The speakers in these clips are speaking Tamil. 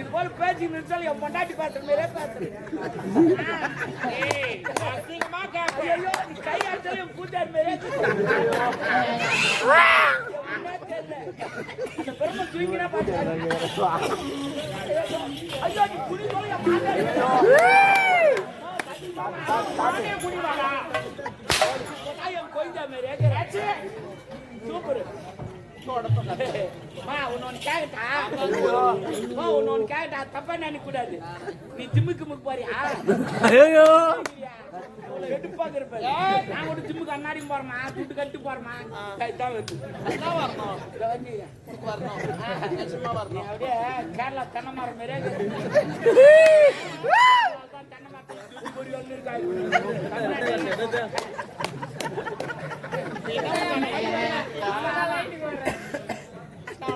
இது போல பேச்சு நிறுத்தாலும் என் பொண்டாட்டி பேசுற மாதிரியே பேசுறேன். அசிங்கமா கேட்ப. ஐயோ நீ கை அடிச்சாலும் என் கூட்டார் மாதிரியே அந்த பெருமை தூங்கினா பாத்துறாங்க. ஐயோ நீ குடி போல என் மாட்டாரு குடிவாடா என் கொய்தா மாதிரியே சூப்பர். உன்னொன்னு கேட்டா தப்பா நினைக்க கூடாது. நீ ஜிம்முக்கு போறியா? எடுப்பாங்க இருப்பேன். நான் ஒரு ஜிம்முக்கு அண்ணாடி போறமா துட்டு கட்டு போறமா கைதான் வருது. அப்படியே கேரளா தென்னை மரம் மாதிரியே தென்னை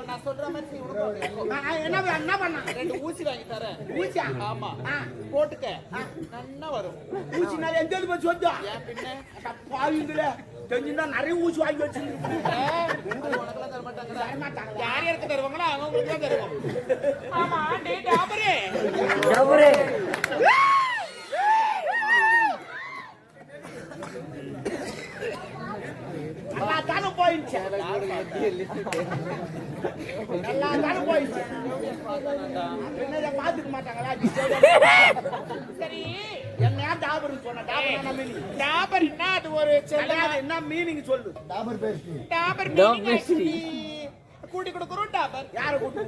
நான் சொல்ற மாதிரி என்ன பண்ண 2 ஊசி வாங்கி தரேன். ஊசியா? ஆமா போட்டுக்க நல்லா வரும். ஊசினால எந்த போய் சொத்தா ஏன் பின்ன பாவிங்களே தெரிஞ்சுன்னா நிறைய ஊசி வாங்கி வச்சிருக்கேன். உனக்கெல்லாம் தர மாட்டாங்க. யார் யாருக்கு தருவாங்களோ அவங்களுக்கு தான் தருவோம். ஆமா டாபரே எல்லாத்தாலும் போயிடுச்சு. எல்லாத்தாலும் போயிடுச்சு. என்னதை பாத்துக்க மாட்டாங்களா? சரி என்ன டாபர் சொன்ன டாபர் என்ன அது ஒரு என்ன மீனிங் சொல்லு. டாபர் கூட்டி கொடுக்குறோம். டாபர் யாரு கூட்டு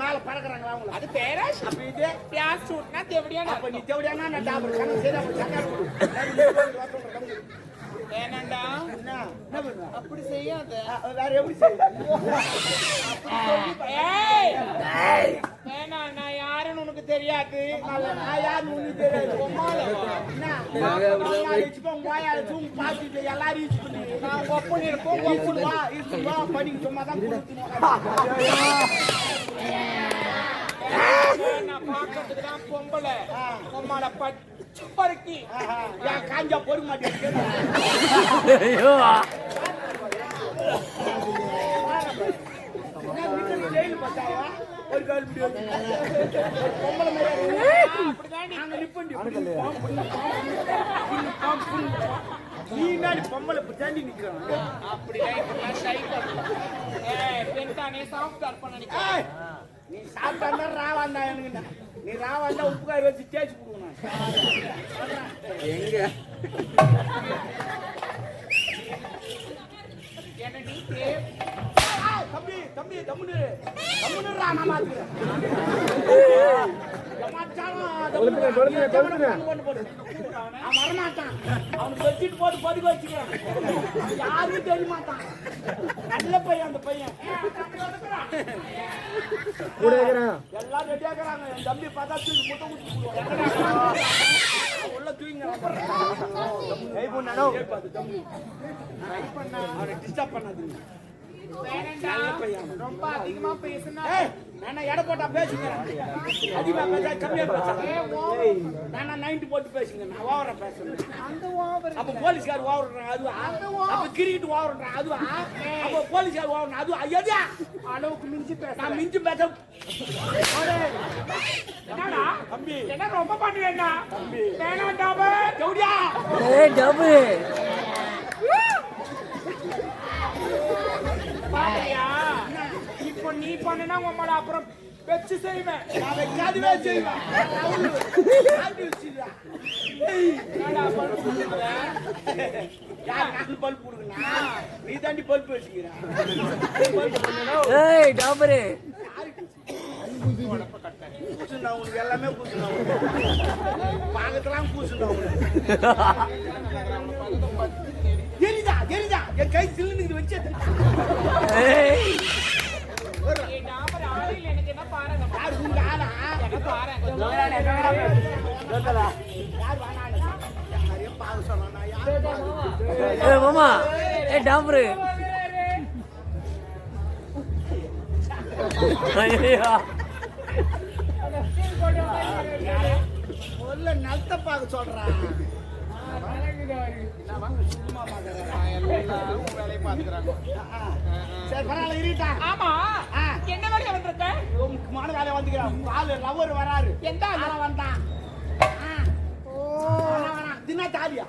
மேல பறக்குறாங்களா அவங்க? அது பேரா? அப்ப இது பிளாஸ்டூட்னா தேவடியான. அப்ப நீ தேவடியானா நான் டாபர் வேணாண்டா என்ன பண்ணுவ? அப்படி செய்யாத. வேற எப்படி செய்ய? வேணா நான் யாருன்னு உனக்கு தெரியாது. நான் யாருன்னு உனக்கு தெரியாது. பாத்துட்டு எல்லாரும் யூஸ் பண்ணி நான் ஒப்பன் இருப்போம். வா பண்ணி சும்மா தான் நான் பாக்கிறதுக்கு தான் பொம்பளை உம்மால பச்சை பருக்கி ஏன் காஞ்சா போட மாட்டேன். ஒரு கால் பொம்பளை நீ பொம்பளை தாண்டி நிக்கிறான். நீ சாப்பிட்டா ராவாண்டா எனக்கு. நீ ராவாண்டா உப்புக்காய் வச்சு தேய்ச்சி கொடுக்கணும். எங்க தம்பி தம்பி தம்முன்னு தம்முன்னுறா நான் மாத்துறேன். வரமாட்டான். அவனுக்கு வச்சுட்டு போட்டு பதுக்க வச்சுக்கிறான். யாருக்கும் தெரிய மாட்டான். நல்ல பையன் அந்த பையன். எல்லாம் ரெடியா இருக்கிறாங்க. என் தம்பி பார்த்தா தூக்கி முட்டை குடிச்சு உள்ள தூங்க அவனை டிஸ்டர்ப் பண்ணாது. ரொம்ப அதிகமா பேசுனா நான் எடை போட்டா பேசுங்க. அதிகமா பேச கம்மியா பேசுறேன். நான் 90 போட்டு பேசுங்க. நான் ஓவரா பேசுறேன். அந்த ஓவர் அப்ப போலீஸ்கார் ஓவர்றான். அதுவா? அப்ப கிரிக்கெட் ஓவர்றான். அதுவா? அப்ப போலீஸ்கார் ஓவர்றான். அதுவா? எது அளவுக்கு மிஞ்சி பேச? நான் மிஞ்சி பேச என்னடா தம்பி என்ன ரொம்ப பண்ணுவேன்னா தம்பி வேணாம் டாபர் ஜவுடியா பாத்தியா இப்போ நீ பண்ணுனா உம்மள அப்புறம் வெச்சு செய்வேன். நான் வைக்காதவே செய்வேன். யார் பல்ப் கொடுக்கணா? நீ தாண்டி பல்ப் வச்சுக்கிறேன். உனக்கு எல்லாமே பூசுனா பாகத்தெல்லாம் பூசுனா தெரியுதா தெரியுதா என் கை சில்லுன்னு வச்சு எனக்கு என்ன பாருங்க யார் உங்க ஆளா மாமா ஏ டாம்பரு நல்த்த பார்க்க சொல்றான். சும்மா பாக்குறேன். எல்லாம் உன் வேலையை பாத்துக்கிறாங்க. சரி பரவாயில்ல இருக்கா. ஆமா என்ன வேலையா வந்திருக்க? முக்கியமான வேலை வந்துக்கிறான். ஆளு லவர் வராரு. எந்த ஆளு? ஆள வந்தான். தினா தாலியா.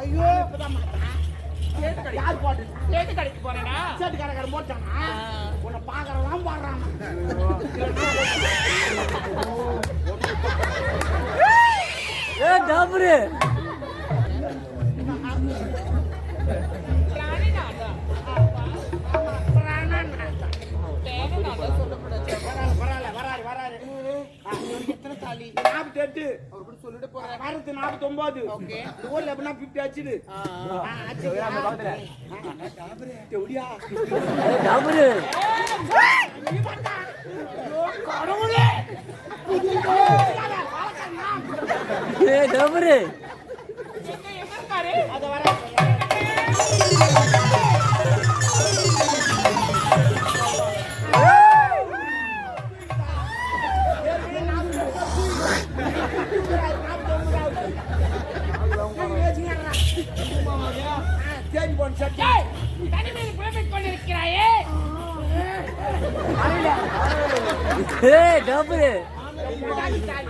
ஐயோ இப்பதான் மாட்டான். யார் போட்டு சேட்டு கடைக்கு போறேனா? சேட்டு கடைக்காரன் போட்டானா? உன்னை பாக்குறவன் பாடுறான். ஏ டாபரு பிராணி நாடா. தேனை நாடா சொல்லக்கூடாது. வராரு. எத்தனை தாலி? 48. அவர் கூட சொல்லிட்டு போறேன். வரது 49. ஓகே. இந்த ஊர்ல எப்படின்னா 50 ஆச்சுது. எப்படியா? ஏ டாபரு கடவுளே! ஏ டாபரு எங்க இருக்காரு? அத வர ஏய், தனிமையில் புலம்பிக் கொண்டிருக்கிறாயே. ஏ டாபரு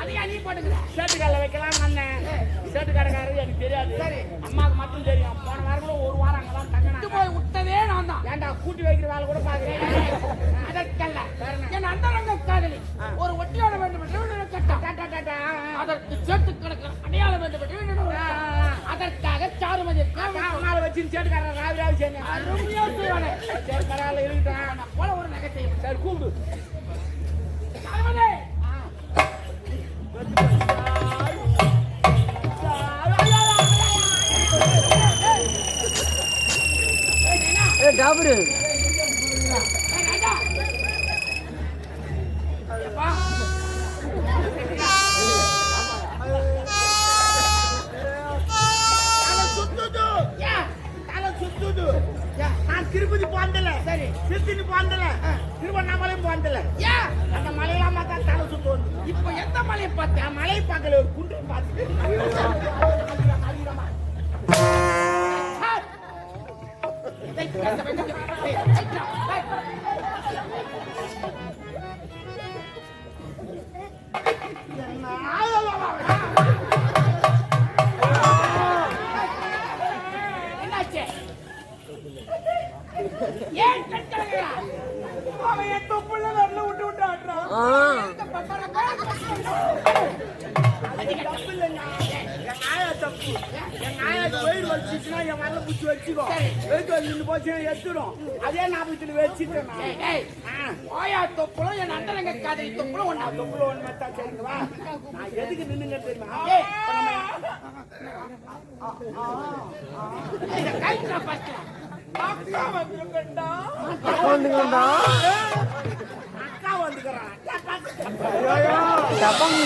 அதையா நீ போட்டுக்கிற? சேட்டுக்கால வைக்கலாம் அண்ணன். சேட்டுக்காரக்காரரு எனக்கு தெரியாது. அம்மாவுக்கு மட்டும் தெரியும். போன வாரம் கூட ஒரு வாரம் அங்கதான் விட்டு தங்கினாங்க. போய் விட்டதே நான் தான். ஏன்டா கூட்டி வைக்கிற வேலை கூட பாக்குறேன். அதற்கல்ல என் அந்தரங்க காதலி ஒரு ஒட்டியோட வேண்டும் என்று நினைக்கட்டும். அதற்கு சேட்டு கணக்கு அடையாளம் வேண்டும் என்று நினைக்கிறேன். அதற்காக சாருமதி அம்மாவை வச்சு சேட்டுக்காரன் ராவி செய்யணும். அருமையா செய்வானே. சரி பரவாயில்ல இருக்கட்டும். போல ஒரு நகை சரி கூப்பிடு. சாருமதி ஏ டாபரு நான் திருப்பதி போந்தல. சரி திருத்தணி போந்தல. திருவண்ணாமலையும் போந்தல. அந்த மலையெல்லாம் பார்த்தா தலை சுத்தும். இப்ப எந்த மலையை பார்த்த? மலை பார்க்கல, ஒரு குன்று பார்த்து. என்னாச்சு? ஏன் கட்டளை? அவன் என் தொப்புள்ள வரல விட்டு ஆடுறான். தப்பு இல்லைங்க. என் ஆயா தப்பு. என் ஆயாக்கு வெயில் வச்சுச்சுன்னா என் வரல பிடிச்சி வச்சுக்கோ. வெயிட் வந்து நின்று போச்சுன்னா எடுத்துடும். அதே ஞாபகத்தில் வச்சுட்டேன் நான். ஓயா தொப்புளும் என் அண்ணனுங்க காதலி தொப்புளும் ஒண்ணா. தொப்புல ஒன்று மட்டும் சரிங்களா? நான் எதுக்கு நின்னுங்க தெரியுமா? இதை கைட்டா ஃபர்ஸ்ட். அக்கா வந்துருக்கண்டா. வந்துங்கடா அக்கா வந்துக்கிறான். டப்பாங்க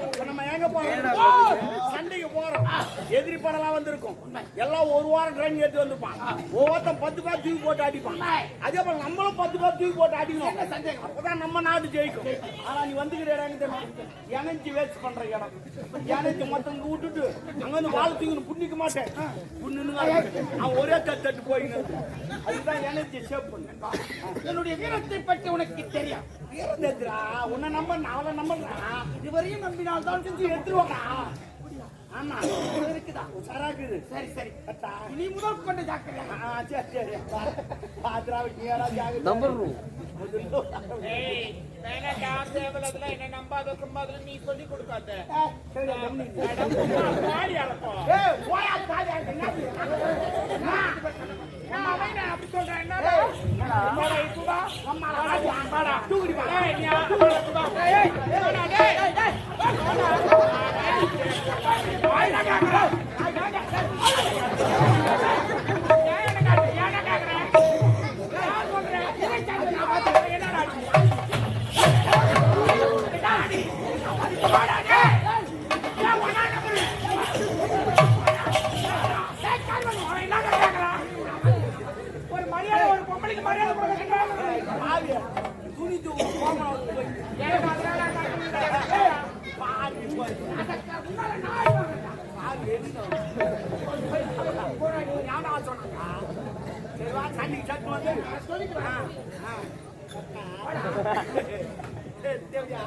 இப்ப நம்ம எங்க போறோம்? சண்டைக்கு போறோம். எதிரி படலாம் வந்திருக்கும். எல்லாம் ஒரு வாரம் ட்ரெயின் எடுத்து வந்துப்பான். ஒவ்வொருத்தன் 10 பேர் தூக்கி போட்டு அடிப்பான். அதே போல நம்மளும் 10 பேர் தூக்கி போட்டு அடிக்கணும். அப்பதான் நம்ம நாடு ஜெயிக்கும். ஆனா நீ வந்துக்கிற இடம் தெரியுமா? எனர்ஜி வேஸ்ட் பண்ற இடம். எனர்ஜி மொத்தம் விட்டுட்டு அங்க வந்து வாழ தூக்கணும். புண்ணிக்க மாட்டேன். நான் ஒரே தட்டு போயின்னு. அதுதான் எனர்ஜி சேவ் பண்ணு. என்னுடைய வீரத்தை பற்றி உனக்கு தெரியும். வீரந்தேத்ரா உன்னை நம்ப அவளை நம்புறா. இதுவரையும் நம்பினால் தான் செஞ்சு எடுத்துருவாடா. ஆமா இருக்குதா சராக்குது. சரி சரி நீ முதல் கொண்டு ஜாக்கிரதை. சரி சரி பாத்ராவுக்கு ஏடா ஜாக்கிரதை நம்பர் ஏய் வேணா டாப் டேபிள் அதெல்லாம் என்ன நம்பாத கும்பாத நீ சொல்லி கொடுக்காத. சரி கம்மி பாடி அறப்போ. ஏய் போயா பாடி என்ன நான் அவனை அப்படி சொல்றேன். என்னடா இதுடா அம்மா பாடா தூக்குடி பா. ஏய் நீ தூக்குடா. ஏய் டேய் டேய் ஆயிடா காக்கற. ஏன காக்கற. நான் சொல்றேன். இதை சாந்து நான் பாத்து என்னடா டாடி. பாடா டேய். நான் வனா நம்பர். டேய் கால்வன் என்ன காக்கற. ஒரு மரியாதை ஒரு பொம்பளைக்கு மரியாதை கொடுக்கணும். ஆவியா துணி தூக்கு போமா போய் ஏன் அதனால பாரு போய். அதற்கு முன்னால நாய் வரேன்டா. பாரு என்ன? யாரா சொன்னாங்க? சரி வா சண்டைக்கு சட்டு வந்து. சொல்லிக்கிறேன். ஏய், தேவியா.